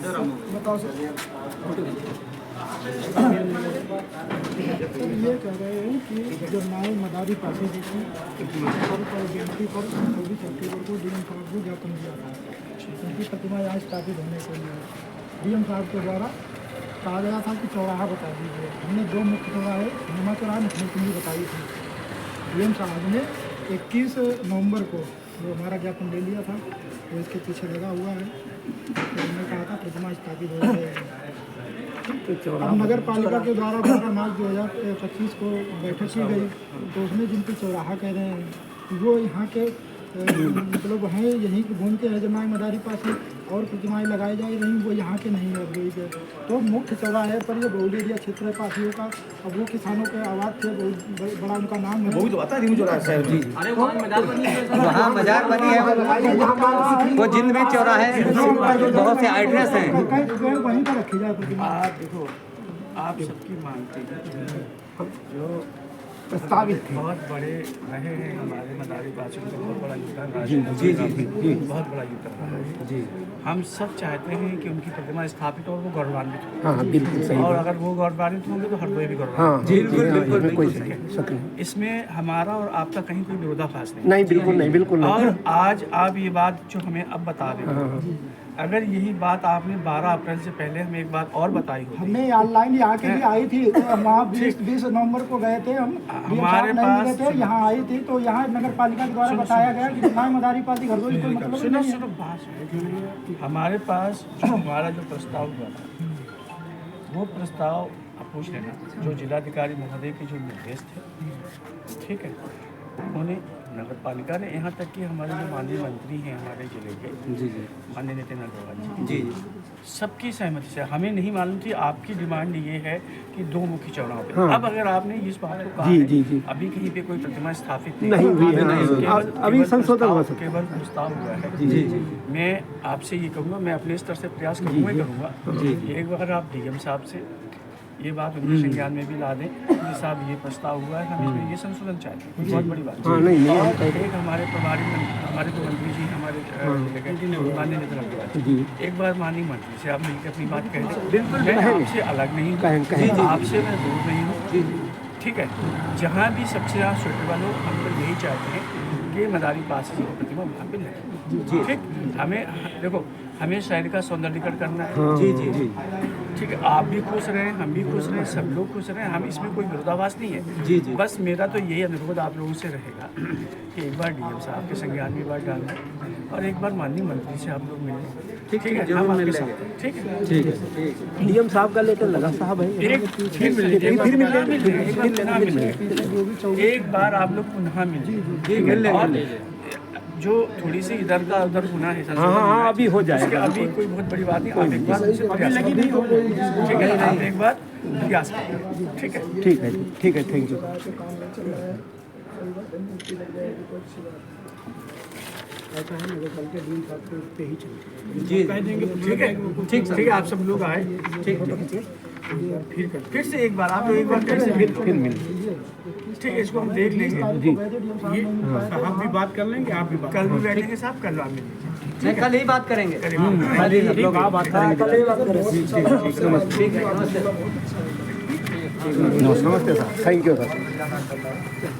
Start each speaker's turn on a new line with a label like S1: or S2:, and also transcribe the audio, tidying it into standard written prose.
S1: बताओ सर। ये कह रहे हैं कि जो नाय मदारी पासी जी की जयंती पर 24 अक्टूबर को डीएम साहब को ज्ञापन दिया था। उनकी प्रतिमा यहाँ स्थापित होने के लिए डीएम साहब के द्वारा कहा गया था कि चौराहा बता दीजिए। हमने दो मुख्य चौराहे हनुमा चौराहा नखनी बताई थी। डीएम साहब ने 21 नवंबर को जो हमारा ज्ञापन ले लिया था वो इसके पीछे लगा हुआ है। तो हमने कहा था प्रतिमा स्थापित हो जाएगी। अब नगर पालिका के द्वारा 12 मार्च 2025 को बैठक की गई तो उसमें जिनकी चौराहा कह रहे हैं वो यहाँ के मतलब हैं यहीं के भूमि के जमाई मदारी पास और प्रतिमाएं लगाई जा रही वो यहाँ के नहीं लग रही है। तो मुख्य चौराहे पर ये बहुल एरिया क्षेत्र है पासियों का। अब वो किसानों के आवाज़ थे, बहुत बड़ा उनका नाम है।
S2: वो तो आता है चौराहा साहब जी।
S3: अरे वहाँ मजार बनी है वो जिंद में चौराहे बहुत से एड्रेस हैं।
S1: वहीं पर रखी जाए प्रतिमा।
S2: आप देखो आप सबकी मानते हैं जो
S1: प्रस्तावित थे
S2: बहुत बड़े रहे हैं हमारे मदारी पासियों का बहुत बड़ा योगदान
S3: जी
S2: बहुत बड़ा योगदान रहा है जी। हम सब चाहते हैं कि उनकी प्रतिमा स्थापित और वो गौरवान्वित हो।
S4: हाँ बिल्कुल सही।
S2: और अगर वो गौरवान्वित होंगे तो हर कोई भी गौरवान्वित।
S4: बिल्कुल
S2: इसमें हमारा और आपका कहीं कोई विरोधाभास
S4: नहीं, बिल्कुल नहीं, बिल्कुल नहीं।
S2: और आज आप ये बात जो हमें अब बता रहे हैं अगर यही बात आपने 12 अप्रैल से पहले हमें एक बात और बताई होती।
S1: हमने ऑनलाइन यहाँ के भी आई थी वहाँ 20 नवंबर को गए थे हम
S2: हमारे पास
S1: थे यहाँ आई थी तो यहाँ नगर पालिका के द्वारा बताया गया कि नाय मदारी पासी घर कोई मतलब
S2: सुनो सुनो बात। हमारे पास जो हमारा जो प्रस्ताव हुआ था वो प्रस्ताव आप पूछ लेना जो जिलाधिकारी महोदय के जो निर्देश थे ठीक है उन्होंने नगर पालिका ने यहाँ तक कि हमारे जो माननीय मंत्री हैं हमारे जिले के
S3: जी
S2: माननीय नितिन अग्रवाल
S3: जी
S2: सबकी सहमति से हमें नहीं मालूम थी आपकी डिमांड ये है कि 2 मुख्य चौराहों पे। अब अगर आपने इस बात को कहा है अभी कहीं पे कोई प्रतिमा स्थापित नहीं हुई है
S4: अभी संशोधन हुआ
S2: केवल प्रस्ताव हुआ है जी। मैं आपसे ये कहूँगा मैं अपने स्तर से प्रयास करूँगा ही करूँगा एक बार आप डीएम साहब से ये बात उनके संज्ञान में भी ला दें कि साहब ये प्रस्ताव हुआ है हम इसमें ये संशोधन चाहते हैं कोई बहुत बड़ी बात और एक हमारे प्रभारी हमारे जो मंत्री जी हमारे माननीय नितिन अग्रवाल एक बार माननीय मंत्री से आप मिलकर अपनी बात कह दें। बिल्कुल मैं आपसे अलग नहीं हूँ आपसे मैं दूर नहीं हूँ ठीक है। जहाँ भी सबसे ज़्यादा सुटेबल हो हम तो यही चाहते हैं कि मदारी पास की प्रतिमा वहाँ पर लगे ठीक। हमें देखो हमें शहर का सौंदर्यीकरण करना है जी ठीक है। आप भी खुश रहें हम भी खुश रहें सब लोग खुश रहें हम इसमें कोई विरोधाभास नहीं है जी। बस मेरा तो यही अनुरोध आप लोगों से रहेगा कि एक बार डीएम साहब के संज्ञान में बात डालना और एक बार माननीय मंत्री से आप लोग मिलें ठीक है हम आपके साथ ठीक है।
S4: डीएम साहब का लेटर लगा साहब है
S2: एक बार आप लोग पुनः मिलें जो थोड़ी सी इधर का उधर गुना है
S4: हाँ अभी हो जाएगा
S2: अभी कोई बहुत बड़ी बात नहीं आप एक बार उनसे प्रयास करें ठीक है आप एक बार प्रयास करें ठीक है
S4: ठीक है थैंक यू।
S2: जी ठीक है आप सब लोग आए ठीक फिर से एक बार आप लोग एक बार फिर मिल ठीक है इसको हम देख लेंगे जी। ये हम भी बात कर लेंगे आप भी कल भी बैठेंगे साहब कल आप मिलेंगे
S3: कल ही बात करेंगे
S4: नमस्ते सर थैंक यू सर।